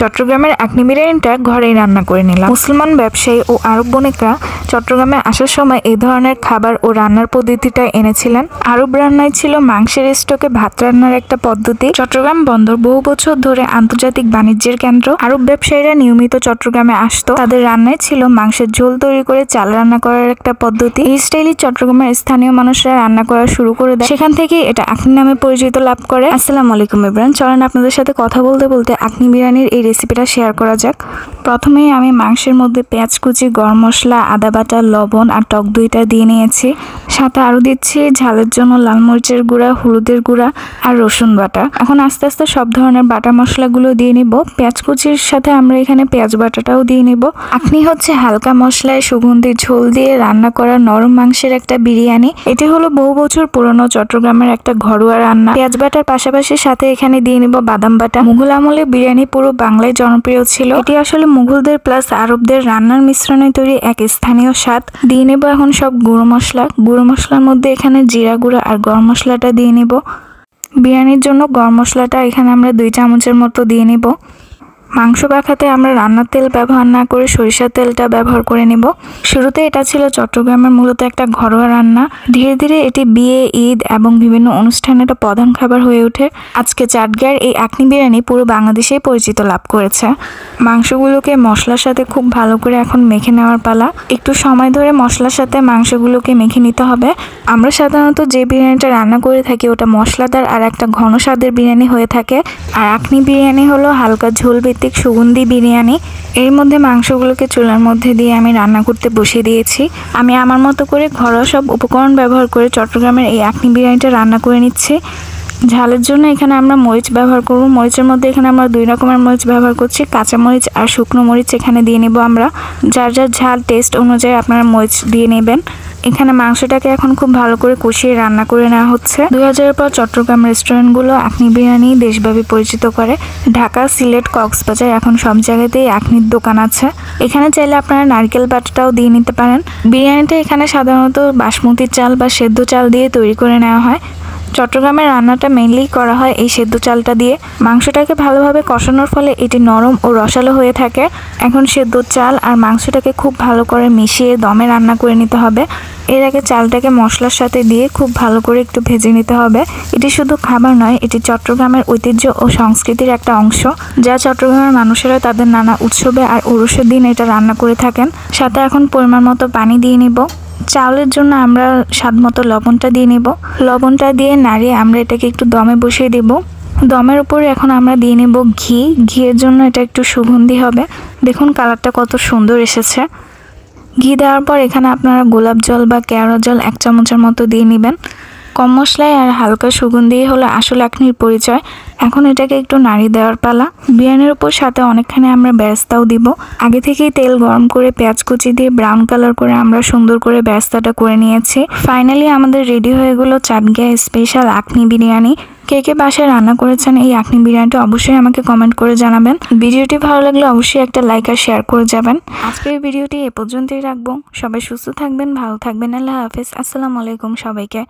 চট্টগ্রামের আকনি বিরিয়ানিটা ঘরেই রান্না করে নিলাম। মুসলমান ব্যবসায়ী ও আরব বণিকরা চট্টগ্রামে আসার সময় এই ধরনের খাবার ও রান্নার পদ্ধতিটা এনেছিলেন। আরব রান্নায় ছিল মাংসের স্টকে ভাত রান্নার একটা পদ্ধতি। চট্টগ্রাম বন্দর বহু বছর ধরে আন্তর্জাতিক বাণিজ্যের কেন্দ্র। আরব ব্যবসায়ীরা নিয়মিত চট্টগ্রামে আসতো। তাদের রান্নায় ছিল মাংসের ঝোল তৈরি করে চাল রান্না করার একটা পদ্ধতি। এই স্টাইলে চট্টগ্রামের স্থানীয় মানুষরা রান্না করা শুরু করে দেয়। সেখান থেকে এটা আকনি নামে পরিচিত লাভ করে। আসসালামু আলাইকুম এভরিওয়ান, চলেন আপনাদের সাথে কথা বলতে বলতে আকনি বিরিয়ানির এই রেসিপিটা শেয়ার করা যাক। প্রথমেই আমি মাংসের মধ্যে পেঁয়াজ কুচি, গরম মশলা, আদা বাটা, লবণ আর টক দইটা দিয়ে নিয়েছি। সাথে আরও দিচ্ছি ঝালের জন্য লাল মরিচের গুঁড়া, হলুদের গুঁড়া আর রসুন বাটা। এখন আস্তে আস্তে সব ধরনের বাটা মশলাগুলো দিয়ে নিব। পেঁয়াজ কুচির সাথে আমরা এখানে পেঁয়াজ বাটাটাও দিয়ে নিব। আকনি হচ্ছে হালকা মশলায় সুগন্ধি ঝোল দিয়ে রান্না করা নরম মাংসের একটা বিরিয়ানি। এটি হলো বহু বছর পুরনো চট্টগ্রামের একটা ঘরোয়া রান্না। পেঁয়াজ বাটার পাশাপাশি সাথে এখানে দিয়ে নিব বাদাম বাটা। মুঘল আমলে বিরিয়ানি পুরো বাংলায় জনপ্রিয় ছিল। এটি আসলে মুঘলদের প্লাস আরবদের রান্নার মিশ্রণে তৈরি এক স্থানীয় স্বাদ। দিয়ে নেব এখন সব গুঁড়ো মশলা। গুঁড়ো মশলার মধ্যে এখানে জিরা গুঁড়া আর গরম মশলাটা দিয়ে নেব। বিরিয়ানির জন্য গরম মশলাটা এখানে আমরা 2 চামচের মতো দিয়ে নেব। মাংস মাখাতে আমরা রান্নার তেল ব্যবহার না করে সরিষার তেলটা ব্যবহার করে নেব। শুরুতে এটা ছিল চট্টগ্রামের মূলত একটা ঘরোয়া রান্না। ধীরে ধীরে এটি বিয়ে, ঈদ এবং বিভিন্ন অনুষ্ঠানে একটা প্রধান খাবার হয়ে ওঠে। আজকে চাটগাঁয়ের এই আকনি বিরিয়ানি পুরো বাংলাদেশেই পরিচিত লাভ করেছে। মাংসগুলোকে মশলার সাথে খুব ভালো করে এখন মেখে নেওয়ার পালা। একটু সময় ধরে মশলার সাথে মাংসগুলোকে মেখে নিতে হবে। আমরা সাধারণত যে বিরিয়ানিটা রান্না করে থাকি ওটা মশলাদার আর একটা ঘন স্বাদের বিরিয়ানি হয়ে থাকে। আর আকনি বিরিয়ানি হলো হালকা ঝোল সুগন্ধি বিরিয়ানি। এর মধ্যে মাংসগুলোকে চুলার মধ্যে দিয়ে আমি রান্না করতে বসিয়ে দিয়েছি। আমি আমার মতো করে ঘরোয়া সব উপকরণ ব্যবহার করে চট্টগ্রামের এই আকনি বিরিয়ানিটা রান্না করে নিচ্ছি। ঝালের জন্য এখানে আমরা মরিচ ব্যবহার করব। মরিচের মধ্যে এখানে আমরা 2 রকমের মরিচ ব্যবহার করছি, কাঁচা মরিচ আর শুকনো মরিচ এখানে দিয়ে নেব আমরা। যার যার ঝাল টেস্ট অনুযায়ী আপনারা মরিচ দিয়ে নেবেন। এখানে মাংসটাকে এখন খুব ভালো করে কষিয়ে রান্না করে নেওয়া হচ্ছে। 2000-এর পর চট্টগ্রাম রেস্টুরেন্টগুলো আকনি বিরিয়ানি দেশব্যাপী পরিচিত করে। ঢাকা, সিলেট, কক্সবাজার এখন সব জায়গাতেই আকনির দোকান আছে। এখানে চাইলে আপনারা নারকেল বাটাটাও দিয়ে নিতে পারেন। বিরিয়ানিটা এখানে সাধারণত বাসমতি চাল বা সেদ্ধ চাল দিয়ে তৈরি করে নেওয়া হয়। চট্টগ্রামের রান্নাটা মেইনলি করা হয় এই সেদ্ধ চালটা দিয়ে। মাংসটাকে ভালোভাবে কষানোর ফলে এটি নরম ও রসালো হয়ে থাকে। এখন সেদ্ধ চাল আর মাংসটাকে খুব ভালো করে মিশিয়ে দমে রান্না করে নিতে হবে। এর আগে চালটাকে মশলার সাথে দিয়ে খুব ভালো করে একটু ভেজে নিতে হবে। এটি শুধু খাবার নয়, এটি চট্টগ্রামের ঐতিহ্য ও সংস্কৃতির একটা অংশ, যা চট্টগ্রামের মানুষেরা তাদের নানা উৎসবে আর উরুসের দিন এটা রান্না করে থাকেন। সাথে এখন পরিমাণ মতো পানি দিয়ে নিব। চাউলের জন্য আমরা স্বাদ মতো লবণটা দিয়ে নেব। লবণটা দিয়ে নাড়িয়ে আমরা এটাকে একটু দমে বসিয়ে দেব। দমের উপরে এখন আমরা দিয়ে নেব ঘি। ঘিয়ের জন্য এটা একটু সুগন্ধি হবে। দেখুন কালারটা কত সুন্দর এসেছে। ঘি দেওয়ার পর এখানে আপনারা গোলাপ জল বা কেওড়া জল 1 চামচের মতো দিয়ে নেবেন। কম মশলায় আর হালকা সুগন্ধি হলো আসল আকনির পরিচয়। এখন এটাকে একটু নাড়িয়ে দেওয়ার পালা। বিরিয়ানির উপর সাথে অনেকখানি আমরা বেরেস্তাও দিব। আগে থেকেই তেল গরম করে পেঁয়াজ কুচি দিয়ে ব্রাউন কালার করে আমরা সুন্দর করে বেরেস্তাটা করে নিয়েছি। ফাইনালি আমাদের রেডি হয়ে গেল চাটগাঁয়ের স্পেশাল আকনি বিরিয়ানি। কে কে বাসায় রান্না করেছেন এই আকনি বিরিয়ানিটা অবশ্যই আমাকে কমেন্ট করে জানাবেন। ভিডিওটি ভালো লাগলে অবশ্যই একটা লাইক আর শেয়ার করে যাবেন। আজকের ভিডিওটি এ পর্যন্তই রাখবো। সবাই সুস্থ থাকবেন, ভালো থাকবেন। আল্লাহ হাফেজ। আসসালামু আলাইকুম সবাইকে।